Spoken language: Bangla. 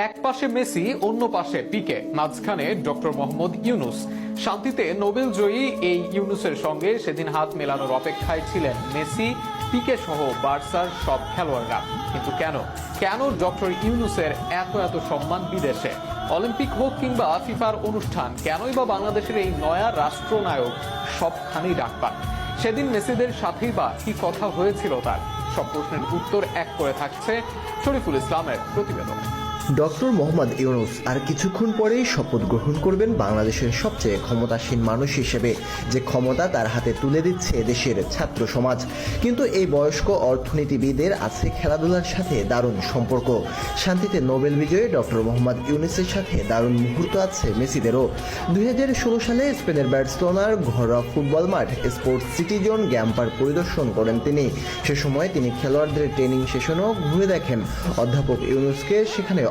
এক পাশে মেসি, অন্য পাশে পিকে, মাঝখানে ডক্টর মোহাম্মদ ইউনুস। শান্তিতে নোবেল জয়ী এই ইউনুসের সঙ্গে সেদিন হাত মেলানোর অপেক্ষায় ছিলেন মেসি, পিকে সহ বার্সার সব খেলোয়াড়রা। কিন্তু কেন ডক্টর ইউনুসের এত সম্মান বিদেশে? অলিম্পিক হোক কিংবা ফিফার অনুষ্ঠান, কেনই বা বাংলাদেশের এই নয়া রাষ্ট্রনায়ক সবখানেই ডাক পান? সেদিন মেসিদের সাথেই বা কি কথা হয়েছিল তার? সব প্রশ্নের উত্তর এক করে থাকছে শরীফুল ইসলামের প্রতিবেদন। ডক্টর মোহাম্মদ ইউনুস আর কিছুক্ষণ পরেই শপথ গ্রহণ করবেন বাংলাদেশের সবচেয়ে ক্ষমতাসীন মানুষ হিসেবে, যে ক্ষমতা তার হাতে তুলে দিচ্ছে দেশের ছাত্র সমাজ। কিন্তু এই বয়স্ক অর্থনীতিবিদের আছে খেলাধুলার সাথে দারুণ সম্পর্ক। শান্তিতে নোবেল বিজয়ী ডক্টর মোহাম্মদ ইউনুসের সাথে দারুণ মুহূর্ত আছে মেসিদেরও। 2016 সালে স্পেনের বার্সেলোনার ঘরোয়া ফুটবল মাঠ স্পোর্টস সিটি জোন গ্যাম্পার পরিদর্শন করেন তিনি। সে সময় তিনি খেলোয়াড়দের ট্রেনিং সেশনও ঘুরে দেখেন। অধ্যাপক ইউনুসকে সেখানে